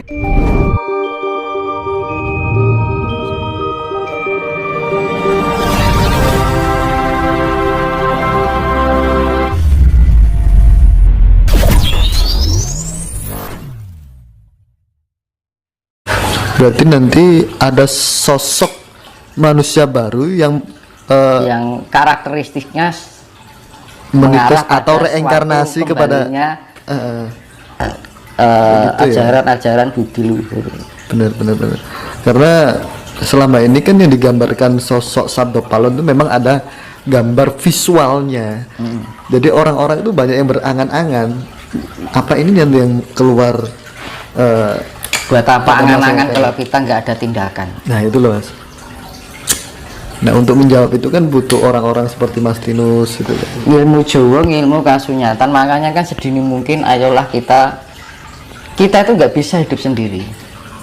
Berarti nanti ada sosok manusia baru yang karakteristiknya menitis atau reinkarnasi kepada ajaran-ajaran budi luhur. Benar. Karena selama ini kan yang digambarkan sosok Sabdo Palon itu memang ada gambar visualnya. Jadi orang-orang itu banyak yang berangan-angan. Apa ini yang keluar? Buat apa angan-angan kalau kita nggak ada tindakan? Nah itu loh Mas. Nah untuk menjawab itu kan butuh orang-orang seperti Mas Tinus gitu. Ilmu Jawa, ilmu kasunyatan, makanya kan sedini mungkin ayolah kita itu nggak bisa hidup sendiri.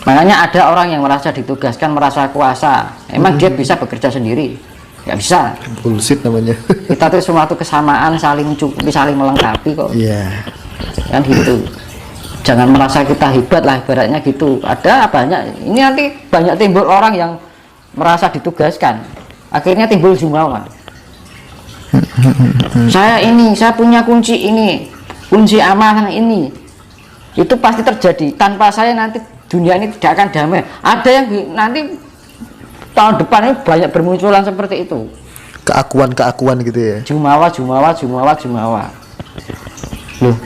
Makanya ada orang yang merasa ditugaskan, merasa kuasa. Emang dia bisa bekerja sendiri? Nggak bisa. Bullshit namanya. Kita tuh suatu kesamaan, saling mencukupi, saling melengkapi kok. Iya. Kan gitu. Jangan merasa kita hebat lah ibaratnya gitu. Ada banyak, ini nanti banyak timbul orang yang merasa ditugaskan, akhirnya timbul jumawa. saya punya kunci ini, kunci amanah ini. Itu pasti terjadi. Tanpa saya nanti dunia ini tidak akan damai. Ada yang nanti tahun depan ini banyak bermunculan seperti itu. Keakuan gitu ya. Jumawa. Loh,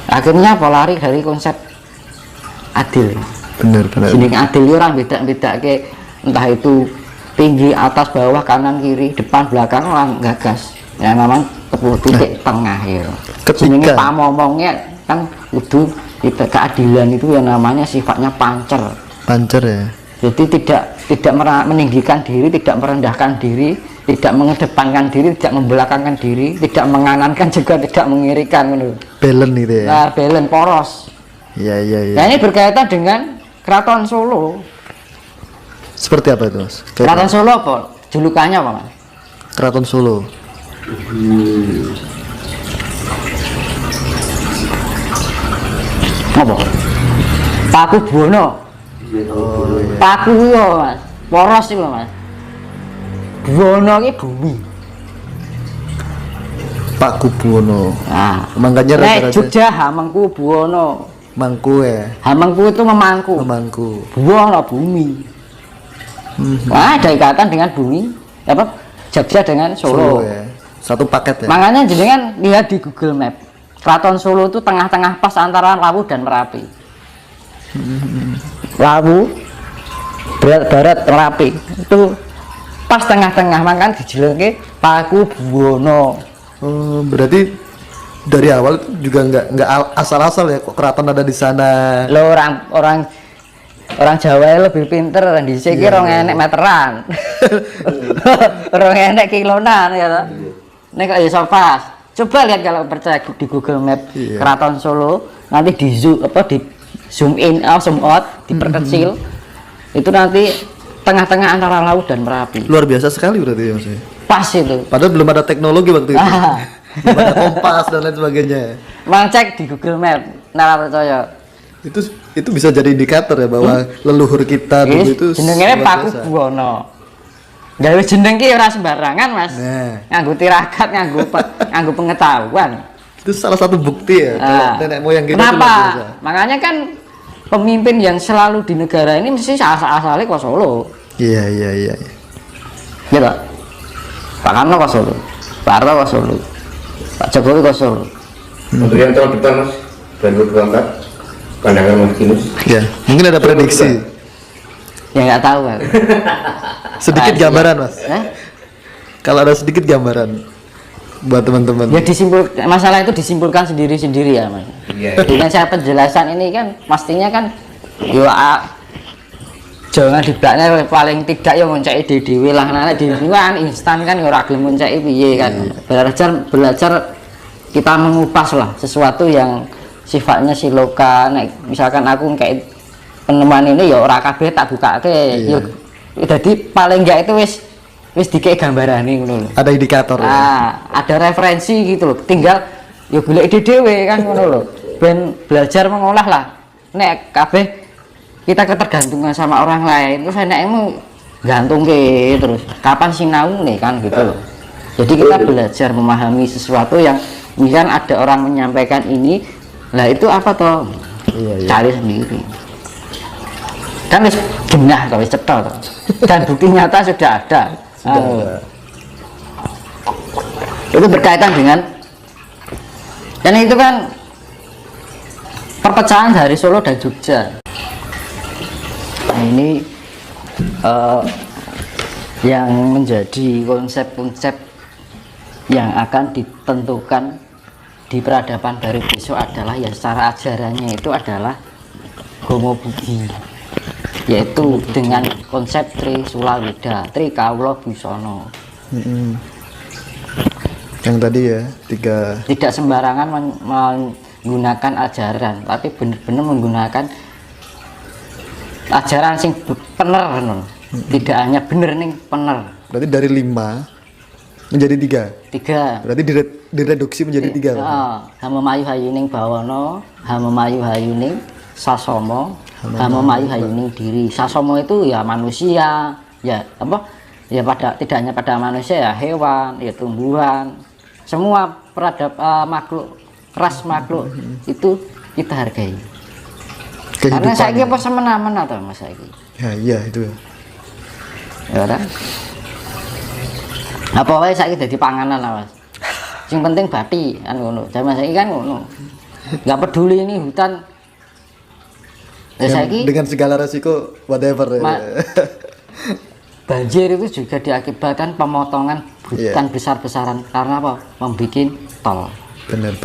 akhirnya lari dari konsep adil. Benar. Jadi adil itu orang beda ke, entah itu tinggi, atas, bawah, kanan, kiri, depan, belakang, orang gagas. Ya memang titik tengah ya. Ketika pamomongnya kan kudu kita keadilan itu yang namanya sifatnya pancer ya. Jadi tidak meninggikan diri, tidak merendahkan diri, tidak mengedepankan diri, tidak membelakangkan diri, tidak menganankan juga tidak mengirikan. Balance itu ya. Nah, balance poros. Iya. Nah, ini berkaitan dengan Keraton Solo. Seperti apa itu Mas? Keraton Solo apa? Julukannya apa Mas? Keraton Solo. Apa? Paku Buwono. Paku yo Mas. Poros itu Mas. Buwono ini bumi. Paku Buwono. Nah, makanya rata-rata Jogja Hamengku Buwono. Mangku ya. Hamengku itu memangku. Buwono bumi. Wah, ada ikatan dengan bumi. Apa? Jogja dengan Solo ya. Satu paket ya. Makanya jenengan lihat di Google Map. Keraton Solo itu tengah-tengah pas antara Lawu dan Merapi. Lawu, barat Merapi itu pas tengah-tengah, makanya dijelengke Paku Buwono. Berarti dari awal juga nggak asal-asal ya kok keraton ada di sana. Lo orang Jawa lebih pinter, di sini orang enek meteran, orang enek kilonan ya toh. Nek kok iso pas. Coba lihat kalau percaya di Google Map Keraton Solo, nanti di zoom in, zoom out, diperkecil. Itu nanti tengah-tengah antara Lawu dan Merapi. Luar biasa sekali berarti ya Mas. Pas itu. Padahal belum ada teknologi waktu itu. Belum ada kompas dan lain sebagainya. Mang cek di Google Map, nara percaya. Itu bisa jadi indikator ya bahwa leluhur kita dulu itu jenenge Paku Buwono. Gawe jeneng ki ora sembarangan Mas. Nganggo tirakat, nganggo pengetahuan. Itu salah satu bukti ya nenek moyang kita. Kenapa? Makanya kan pemimpin yang selalu di negara ini mesti asal-asalnya kok Solo. Iya. Gitu. Pak Karno kok Solo, Pak Harto kok Solo, Pak Jokowi kok Solo. Untuk yang tahun depan Mas, 2024, pandangan Mas Tinus. Ya, mungkin ada prediksi. Ya nggak tahu Pak. Sedikit gambaran Mas. Kalau ada sedikit gambaran buat teman-teman. Ya masalah itu disimpulkan sendiri-sendiri ya Mas. Dengan saya penjelasan ini kan pastinya kan jangan dibelaknya paling tidak ya ngonceki dhewe lah, nek dhewe kan instan kan ora gelem ngonceki piye kan. Belajar kita mengupas lah sesuatu yang sifatnya siloka. Nek misalkan aku kayak penemuan ini ya ora kabeh tak bukake. Ya jadi paling enggak itu wis dikek gambarane ngono lho. Ada indikator ya. Ada referensi gitu loh. Tinggal ya golek ide dhewe kan ngono lho. Ben belajar mengolah lah. Nek kabeh kita ketergantungan sama orang lain terus enakmu gantung ke terus kapan sinau nih kan gitu loh. Jadi kita belajar memahami sesuatu yang misalkan ada orang menyampaikan ini, lah itu apa toh? Iya. Cari sendiri. Kan wis genah toh, wis cetha toh. Dan bukti nyata sudah ada. Sudah. Itu berkaitan dengan dan itu kan perpecahan dari Solo dan Jogja. Nah, ini yang menjadi konsep-konsep yang akan ditentukan di peradaban baru besok adalah ya secara ajarannya itu adalah Homo Budi, yaitu dengan konsep Tri Sulaweda, Tri Kawula Busana. Yang tadi ya Tidak sembarangan menggunakan ajaran, tapi benar-benar menggunakan ajaran sing bener non. Tidak hanya bener nih bener. berarti dari 5 menjadi 3. 3. Berarti direduksi menjadi 3. Hama mayu hayuning bawana, hama mayu hayuning sasomo, hama mayu hayuning diri. Sasomo itu ya manusia, ya apa? Ya tidak hanya pada manusia, ya hewan, ya tumbuhan, semua makhluk, ras makhluk itu kita hargai. Karena saya apa semena-mena atau mas saya ya iya itu ya kan apa wae saiki dadi panganan lah mas. Sing penting bathi kan ngono. Zaman saiki kan ngono. Enggak peduli ini hutan. Ya saiki dengan segala resiko whatever banjir itu juga diakibatkan pemotongan hutan besar-besaran karena apa? Membikin tol. Benar.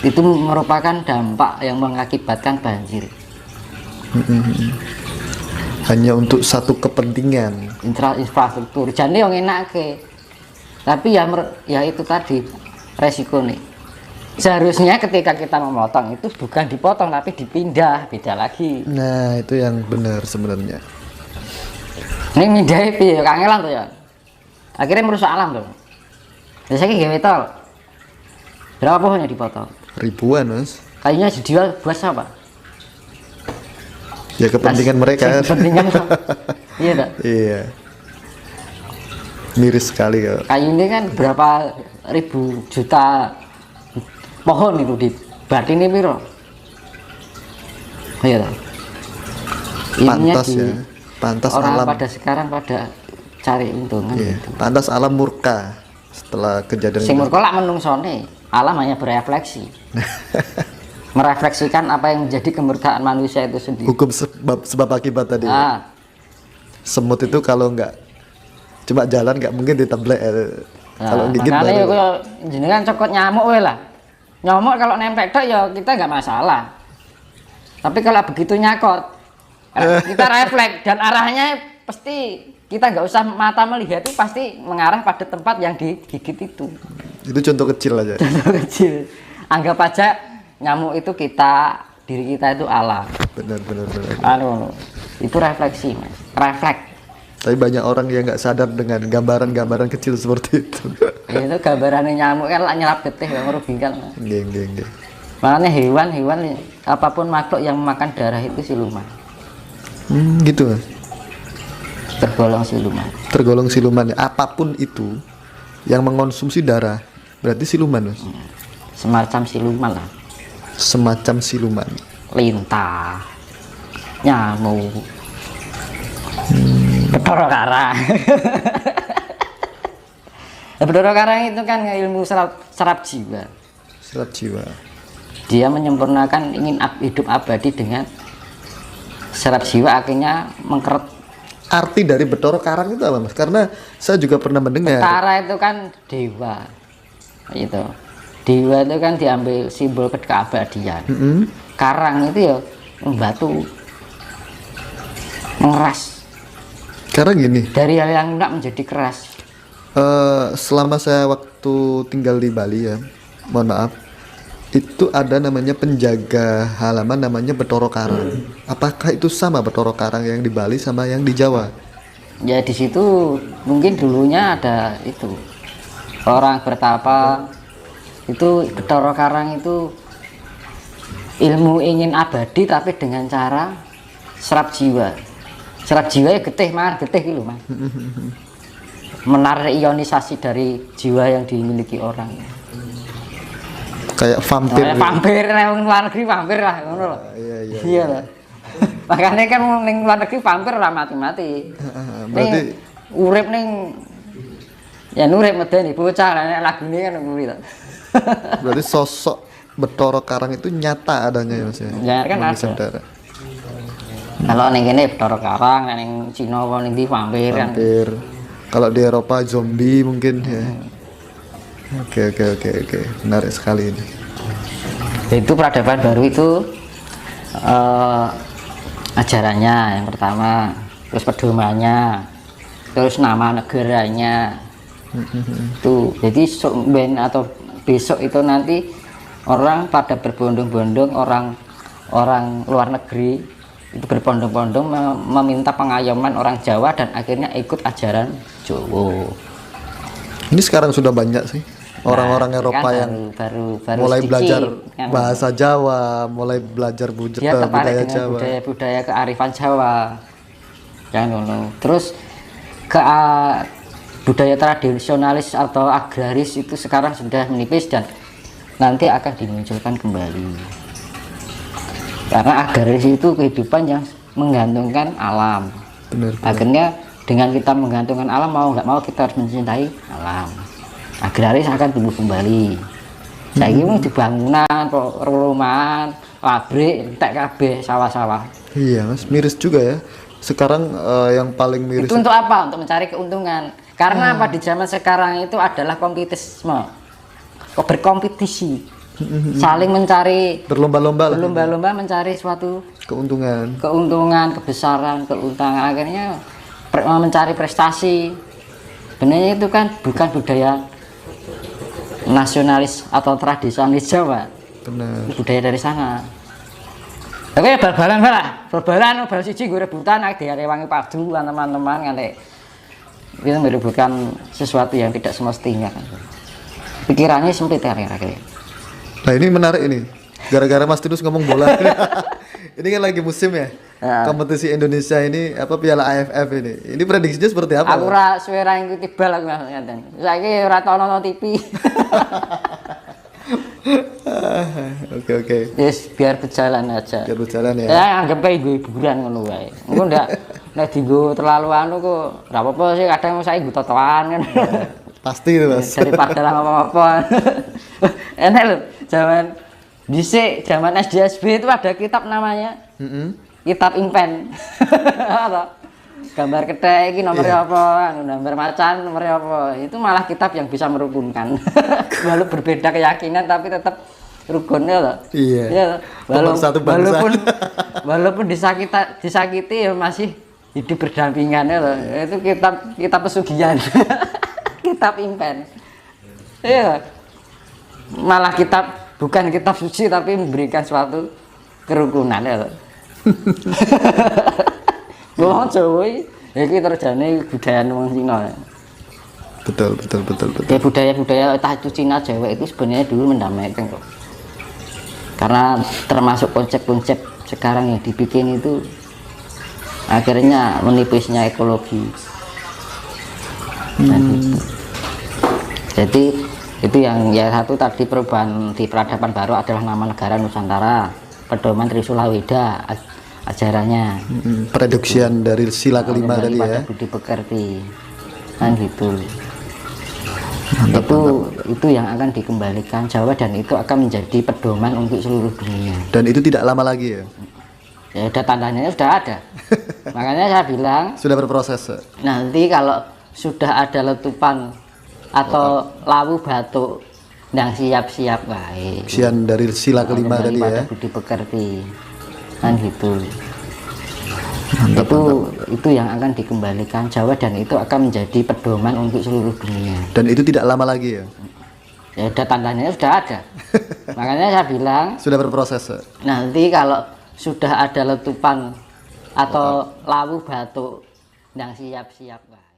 Itu merupakan dampak yang mengakibatkan banjir. Hanya untuk satu kepentingan Infrastruktur. Jadi yang enak ke. Tapi ya itu tadi resiko nih. Seharusnya ketika kita memotong itu bukan dipotong tapi dipindah, beda lagi. Nah itu yang benar sebenarnya. Ini mindahnya piye kangelan tuh ya. Akhirnya merusak alam tuh. Biasanya gawe tol. Berapa pohonnya dipotong? Ribuan mas. Kayunya dijual buat siapa? Ya kepentingan mereka. Kepentingan. Iya tak? Iya. Miris sekali ya. Kayu ini kan berapa ribu juta pohon itu di Batini piro? Iya tak? Pantas ya. Pantas orang alam. pada sekarang pada cari untungan Iya. gitu. Pantas alam murka setelah kejadian Sing itu. murka lak menungsone, alam hanya berefleksi. Merefleksikan apa yang menjadi kemurkaan manusia itu sendiri. Hukum sebab akibat tadi. Ah, Semut itu kalau nggak cuma jalan nggak mungkin diteblek. Kalau gigit makanya ya baru. kaya jenengan cokot nyamuk we lah. Nyamuk kalau nempel tok ya kita nggak masalah. Tapi kalau begitu nyakot, kita refleks dan arahnya pasti kita nggak usah mata melihat itu pasti mengarah pada tempat yang digigit itu. Itu contoh kecil aja. Contoh kecil. Anggap aja nyamuk itu diri kita itu alam. Benar. Itu refleksi mas, refleks. Tapi banyak orang yang nggak sadar dengan gambaran-gambaran kecil seperti itu. Itu gambarannya nyamuk kan lah nyerap getih yang merugikan. Geng. Makanya hewan apapun makhluk yang memakan darah itu siluman. Gitu mas. Tergolong siluman. Tergolong siluman. Apapun itu yang mengonsumsi darah berarti siluman mas. Semacam siluman lah. Semacam siluman. Lintah, nyamuk, Bathara Karang. Bathara Karang itu kan ilmu serap jiwa. Serap jiwa. Dia menyempurnakan ingin hidup abadi dengan serap jiwa, akhirnya mengkeret. Arti dari Bathara Karang itu apa mas? Karena saya juga pernah mendengar. Bathara itu kan dewa, itu. Dewa itu kan diambil simbol keabadian. Karang itu ya batu mengeras. Karena gini. Dari hal yang lunak menjadi keras. Selama saya waktu tinggal di Bali ya, mohon maaf, itu ada namanya penjaga halaman namanya Bathara Karang. Apakah itu sama Bathara Karang yang di Bali sama yang di Jawa? Ya di situ mungkin dulunya ada itu orang bertapa itu Bathara Karang itu ilmu ingin abadi tapi dengan cara serap jiwa ya getih mas, getih gitu mas. Menarik ionisasi dari jiwa yang dimiliki orang. Kayak vampir. Kayak vampir, nang luar negeri vampir lah, ngono lho. Iya lah. Makanya kan ning luar negeri vampir ora mati-mati. Berarti urip ning ya urip medeni bocah nek lagune kan kuwi to. berarti sosok Bathara Karang itu nyata adanya ya Mas ya. Ya kan Bagi ada. saudara. Kalau ning kene Bathara Karang, ning Cina apa ning ndi vampir kan. Vampir. Kalau di Eropa zombie mungkin ya. Oke. Menarik sekali ini. Itu peradaban baru itu ajarannya yang pertama, terus pedomannya, terus nama negaranya. Tuh, jadi atau besok itu nanti orang pada berbondong-bondong, orang luar negeri itu berbondong-bondong meminta pengayoman orang Jawa dan akhirnya ikut ajaran Jawa. Ini sekarang sudah banyak sih orang-orang Eropa kan yang baru mulai sedikit, belajar kan. bahasa Jawa, mulai belajar Dia tertarik budaya dengan Jawa. budaya kearifan Jawa kan terus ke budaya tradisionalis atau agraris itu sekarang sudah menipis dan nanti akan dimunculkan kembali karena agraris itu kehidupan yang menggantungkan alam. Benar. Akhirnya dengan kita menggantungkan alam, mau nggak mau kita harus mencintai alam. Agraris akan tumbuh kembali. Saya ini di bangunan, perumahan, pabrik, tak kabeh, sawah-sawah. Iya Mas, miris juga ya. Sekarang yang paling miris Itu untuk apa? Untuk mencari keuntungan. Karena apa di zaman sekarang itu adalah kompetisme, berkompetisi, saling mencari, berlomba-lomba lah. berlomba-lomba mencari suatu Keuntungan. kebesaran, keuntungan. Akhirnya mencari prestasi. Sebenarnya itu kan bukan budaya nasionalis atau tradisionalis Jawa. Benar. Budaya dari sana. Tapi bal-balan bal siji gue rebutan nek direwangi padu kan teman-teman nganti itu merebutkan sesuatu yang tidak semestinya kan. Pikirannya sempit kan kira-kira. Nah ini menarik ini. Gara-gara Mas Tinus ngomong bola. Ini kan lagi musim ya. Ya. Kompetisi Indonesia ini apa Piala AFF ini. Ini prediksinya seperti apa? Aku ora suwe ra ngikuti bal aku ngaten. Saiki ora tau nonton TV. Oke. Yes, biar berjalan aja. Biar berjalan ya. Ya anggap ae gue hiburan ngono wae. Engko ndak nek dienggo terlalu anu kok ora apa-apa sih kadang saya nggo totoan kan. Pasti itu Mas. Daripada lah apa-apa. Enak lho, zaman SD SB itu ada kitab namanya kitab impen. Gambar kethek iki nomornya apa, gambar macan nomornya apa. Itu malah kitab yang bisa merukunkan. Walau berbeda keyakinan tapi tetap rukunnya loh. Iya. Ya, Satu bangsa. walaupun disakiti ya masih hidup berdampingannya loh. Itu kitab pesugihan. Kitab impen. Iya. Malah bukan kitab suci tapi memberikan suatu kerukunan ya. Wong Jawa iki terjane budaya wong Cina. Betul. Kayak budaya-budaya entah itu Cina Jawa itu sebenarnya dulu mendamaikan kok. Karena termasuk konsep-konsep sekarang yang dibikin itu akhirnya menipisnya ekologi. Nah, gitu. Jadi itu yang satu tadi perubahan di peradaban baru adalah nama negara Nusantara, pedoman Trisula Weda ajarannya. Prediksian dari sila kelima tadi ya. Budi pekerti, kan gitu. Itu yang akan dikembalikan Jawa dan itu akan menjadi pedoman untuk seluruh dunia. Dan itu tidak lama lagi ya. Ya udah tandanya sudah ada. Makanya saya bilang Sudah berproses. nanti kalau sudah ada letupan atau lawu batuk yang siap-siap baik. Prediksian dari sila kelima tadi ya. Budi pekerti, kan gitu. Itu yang akan dikembalikan Jawa dan itu akan menjadi pedoman untuk seluruh dunia. Dan itu tidak lama lagi ya. Ya udah tandanya sudah ada. Makanya saya bilang Sudah berproses. nanti kalau sudah ada letupan atau lawu batuk yang siap-siap baik.